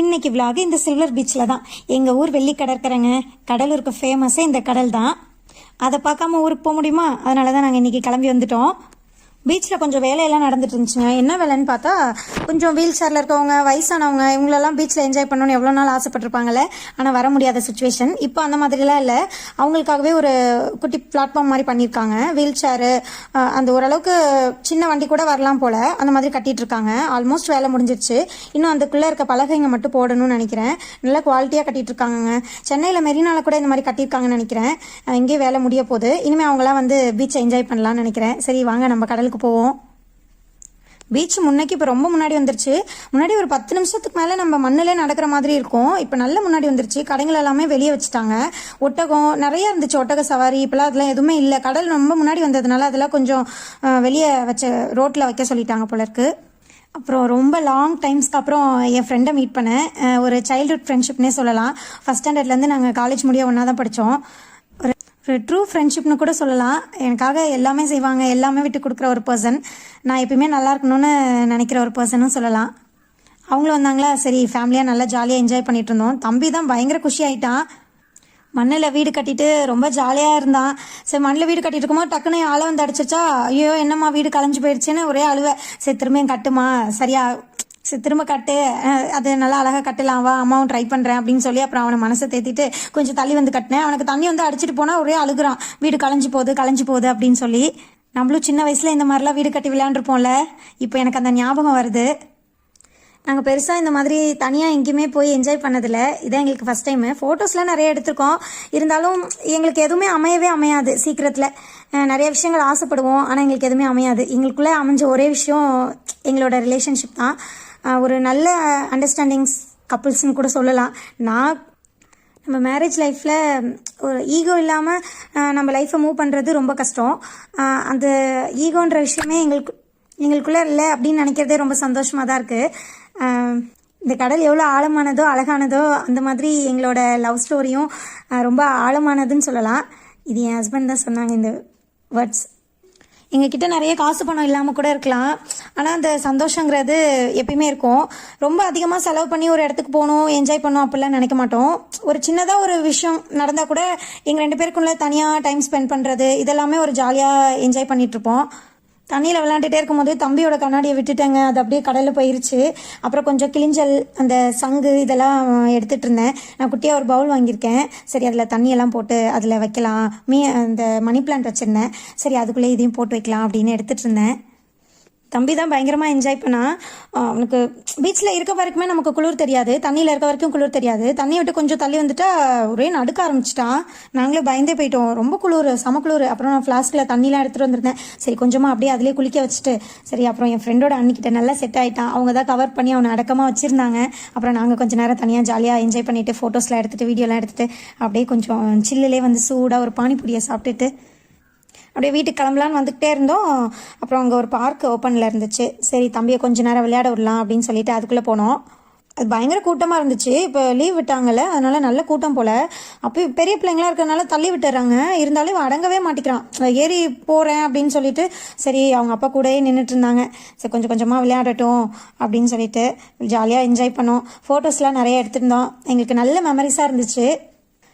இன்னைக்கு விலாக் இந்த சில்வர் பீச்சில் தான். எங்கள் ஊர் வெள்ளி கடற்கரைங்க. கடலூருக்கு ஃபேமஸே இந்த கடல் தான். அதை பார்க்காம ஊருக்கு போக முடியுமா? அதனால தான் நாங்கள் இன்றைக்கி கிளம்பி வந்துட்டோம். பீச்சில் கொஞ்சம் வேலையெல்லாம் நடந்துட்டு இருந்துச்சுங்க. என்ன வேலைன்னு பார்த்தா, கொஞ்சம் வீல் சேரில் இருக்கவங்க, வயசானவங்க, இவங்களெல்லாம் பீச்சில் என்ஜாய் பண்ணணும்னு எவ்வளோ நாள் ஆசைப்பட்டிருப்பாங்களே, ஆனால் வர முடியாத சுச்சுவேஷன். இப்போ அந்த மாதிரிலாம் இல்லை. அவங்களுக்காகவே ஒரு குட்டி பிளாட்ஃபார்ம் மாதிரி பண்ணியிருக்காங்க. வீல் சேரு, அந்த ஓரளவுக்கு சின்ன வண்டி கூட வரலாம் போல், அந்த மாதிரி கட்டிகிட்டு இருக்காங்க. ஆல்மோஸ்ட் வேலை முடிஞ்சிருச்சு. இன்னும் அதுக்குள்ளே இருக்க பலகைங்க மட்டும் போடணும்னு நினைக்கிறேன். நல்லா குவாலிட்டியாக கட்டிகிட்டு இருக்காங்க. சென்னையில் மெரினாவில் கூட இந்த மாதிரி கட்டியிருக்காங்கன்னு நினைக்கிறேன். இங்கேயே வேலை முடிய போகுது. இனிமேல் அவங்களாம் வந்து பீச்சை என்ஜாய் பண்ணலான்னு நினைக்கிறேன். சரி வாங்க நம்ம கடலுக்கு போவோம். பீச் முன்னைக்கு இப்போ ரொம்ப முன்னாடி வந்துருச்சு. முன்னாடி ஒரு 10 நிமிஷத்துக்கு மேலே நம்ம மண்ணிலே நடக்கிற மாதிரி இருக்கும். இப்போ நல்ல முன்னாடி வந்துருச்சு. கடைகள் எல்லாமே வெளியே வச்சுட்டாங்க. ஒட்டகம் நிறைய இருந்துச்சு, ஒட்டக சவாரி. இப்போலாம் அதெல்லாம் எதுவுமே இல்லை. கடல் ரொம்ப முன்னாடி வந்ததுனால அதெல்லாம் கொஞ்சம் வெளியே வச்ச ரோட்டில் வைக்க சொல்லிட்டாங்க போல இருக்கு. அப்புறம் ரொம்ப லாங் டைம்ஸ்க்கு அப்புறம் என் ஃப்ரெண்டை மீட் பண்ணேன். ஒரு சைல்ட்ஹுட் ஃப்ரெண்ட்ஷிப்னே சொல்லலாம். ஃபஸ்ட் ஸ்டாண்டர்ட்லேருந்து நாங்கள் காலேஜ் முடிய ஒன்றா தான் படித்தோம். ஒரு ட்ரூ ஃப்ரெண்ட்ஷிப்னு கூட சொல்லலாம். எனக்காக எல்லாமே செய்வாங்க, எல்லாமே விட்டு கொடுக்குற ஒரு பர்சன். நான் எப்பயுமே நல்லா இருக்கணும்னு நினைக்கிற ஒரு பர்சனும் சொல்லலாம். அவங்களும் வந்தாங்களா, சரி ஃபேமிலியாக நல்லா ஜாலியாக என்ஜாய் பண்ணிட்டு இருந்தோம். தம்பி தான் பயங்கர குஷி ஆகிட்டான். மண்ணில் வீடு கட்டிட்டு ரொம்ப ஜாலியாக இருந்தான். சரி மண்ணில் வீடு கட்டிட்டு இருக்கும்போது டக்குன்னு ஆளை வந்து அடிச்சிச்சா, ஐயோ என்னம்மா வீடு கலைஞ்சு போயிடுச்சுன்னு ஒரே அழுவை. சரி திரும்பியும் கட்டுமா, சரியா திரும்ப கட்டு, அது நல்லா அழகாக கட்டலாம் வா, அம்மாவும் ட்ரை பண்ணுறேன் அப்படின்னு சொல்லி அப்புறம் அவனை மனசை தேத்திட்டு கொஞ்சம் தள்ளி வந்து கட்டினேன். அவனுக்கு தண்ணி வந்து அடிச்சிட்டு போனால் ஒரே அழுகுறான், வீடு கலைஞ்சு போகுது அப்படின்னு சொல்லி. நம்மளும் சின்ன வயசில் இந்த மாதிரிலாம் வீடு கட்டி விளையாண்டுருப்போம்ல, இப்போ எனக்கு அந்த ஞாபகம் வருது. நாங்கள் பெருசாக இந்த மாதிரி தனியாக எங்கேயுமே போய் என்ஜாய் பண்ணதில்லை. இதான் எங்களுக்கு ஃபஸ்ட் டைமு. ஃபோட்டோஸ்லாம் நிறைய எடுத்திருக்கோம். இருந்தாலும் எங்களுக்கு எதுவுமே அமையாது சீக்கிரத்தில். நிறைய விஷயங்கள் ஆசைப்படுவோம், ஆனால் எங்களுக்கு எதுவுமே அமையாது. எங்களுக்குள்ளே அமைஞ்ச ஒரே விஷயம் எங்களோட ரிலேஷன்ஷிப் தான். ஒரு நல்ல அண்டர்ஸ்டாண்டிங்ஸ் கப்புள்ஸ்ன்னு கூட சொல்லலாம். நம்ம மேரேஜ் லைஃப்பில் ஒரு ஈகோ இல்லாமல் நம்ம லைஃப்பை மூவ் பண்ணுறது ரொம்ப கஷ்டம். அந்த ஈகோன்ற விஷயமே எங்களுக்குள்ளே இல்லை அப்படின்னு நினைக்கிறதே ரொம்ப சந்தோஷமாக தான் இருக்குது. இந்த கடல் எவ்வளோ ஆழமானதோ அழகானதோ அந்த மாதிரி எங்களோட லவ் ஸ்டோரியும் ரொம்ப ஆழமானதுன்னு சொல்லலாம். இது என் ஹஸ்பண்ட் தான் சொன்னாங்க இந்த வேர்ட்ஸ். எங்ககிட்ட நிறைய காசு பணம் இல்லாமல் கூட இருக்கலாம், ஆனால் அந்த சந்தோஷங்கிறது எப்பயுமே இருக்கும். ரொம்ப அதிகமாக செலவு பண்ணி ஒரு இடத்துக்கு போகணும், என்ஜாய் பண்ணணும் அப்படிலாம் நினைக்க மாட்டோம். ஒரு சின்னதாக ஒரு விஷயம் நடந்தால் கூட எங்கள் 2 பேருக்குள்ள தனியாக டைம் ஸ்பெண்ட் பண்ணுறது, இதெல்லாமே ஒரு ஜாலியாக என்ஜாய் பண்ணிகிட்ருப்போம். தண்ணியில் விளையாண்டுட்டே இருக்கும்போது தம்பியோட கண்ணாடியை விட்டுட்டேங்க, அது அப்படியே கடலில் போயிருச்சு. அப்புறம் கொஞ்சம் கிளிஞ்சல், அந்த சங்கு இதெல்லாம் எடுத்துகிட்டு இருந்தேன். நான் குட்டியாக ஒரு பவுல் வாங்கியிருக்கேன். சரி அதில் தண்ணியெல்லாம் போட்டு அதில் வைக்கலாம். அந்த மணி பிளான்ட் வச்சுருந்தேன். சரி அதுக்குள்ளே இதையும் போட்டு வைக்கலாம் அப்படின்னு எடுத்துகிட்டு இருந்தேன். தம்பி தான் பயங்கரமாக என்ஜாய் பண்ணான். அவனுக்கு பீச்சில் இருக்க வரைக்குமே நமக்கு குளிர் தெரியாது, தண்ணியில் இருக்க வரைக்கும் குளிர் தெரியாது. தண்ணியை விட்டு கொஞ்சம் தள்ளி வந்துட்டா ஒரே நடுக்க ஆரம்பிச்சிட்டான். நாங்களே பயந்தே போயிட்டோம். ரொம்ப குளிர், செம குளிர். அப்புறம் நான் ஃப்ளாஸ்கில் தண்ணிலாம் எடுத்துகிட்டு வந்திருந்தேன். சரி கொஞ்சமாக அப்படியே அதிலே குளிக்க வச்சுட்டு, சரி அப்புறம் என் ஃப்ரெண்டோட அன்னிக்கிட்ட நல்லா செட் ஆகிட்டான். அவங்க தான் கவர் பண்ணி அவனை அடக்கமாக வச்சுருந்தாங்க. அப்புறம் நாங்கள் கொஞ்சம் நேரம் தனியாக ஜாலியாக என்ஜாய் பண்ணிவிட்டு ஃபோட்டோஸ்லாம் எடுத்துகிட்டு வீடியோலாம் எடுத்துகிட்டு அப்படியே கொஞ்சம் சில்லுலே வந்து சூடாக ஒரு பானிபூரியை சாப்பிட்டுட்டு அப்படியே வீட்டுக்கு கிளம்பலான்னு வந்துக்கிட்டே இருந்தோம். அப்புறம் அங்கே ஒரு பார்க் ஓப்பனில் இருந்துச்சு. சரி தம்பியை கொஞ்சம் நேரம் விளையாட விடலாம் அப்படின்னு சொல்லிட்டு அதுக்குள்ளே போனோம். அது பயங்கர கூட்டமாக இருந்துச்சு. இப்போ லீவ் விட்டாங்கல்ல, அதனால நல்ல கூட்டம் போல். அப்போ பெரிய பிள்ளைங்களாம் இருக்கிறதுனால தள்ளி விட்டுறாங்க. இருந்தாலும் அடங்கவே மாட்டிக்கிறான். ஏறி போகிறேன் அப்படின்னு சொல்லிட்டு சரி அவங்க அப்பா கூடயே நின்றுட்டு இருந்தாங்க. சரி கொஞ்சம் கொஞ்சமாக விளையாடட்டும் அப்படின்னு சொல்லிட்டு ஜாலியாக என்ஜாய் பண்ணோம். ஃபோட்டோஸ்லாம் நிறைய எடுத்திருந்தோம். எங்களுக்கு நல்ல மெமரிஸாக இருந்துச்சு.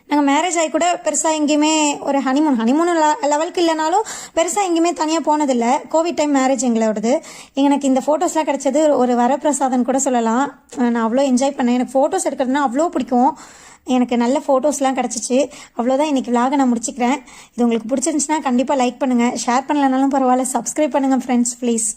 நாங்கள் மேரேஜ் ஆகி கூட பெருசாக எங்கேயுமே ஒரு ஹனிமூன் லெவலுக்கு இல்லைனாலும் பெருசாக எங்கேயுமே தனியாக போனதில்லை. கோவிட் டைம் மேரேஜ் எங்களோடது. எனக்கு இந்த ஃபோட்டோஸ்லாம் கிடச்சது ஒரு வரப்பிரசாதம் கூட சொல்லலாம். நான் அவ்வளோ என்ஜாய் பண்ணேன். எனக்கு ஃபோட்டோஸ் எடுக்கிறதுனா அவ்வளோ பிடிக்கும். எனக்கு நல்ல ஃபோட்டோஸ்லாம் கிடச்சிச்சு. அவ்வளோதான் இன்றைக்கி விலாகை நான் முடிச்சுக்கிறேன். இது உங்களுக்கு பிடிச்சிருந்துச்சுன்னா கண்டிப்பாக லைக் பண்ணுங்கள், ஷேர் பண்ணலனாலும் பரவாயில்ல, சப்ஸ்கிரைப் பண்ணுங்கள் ஃப்ரெண்ட்ஸ் ப்ளீஸ்.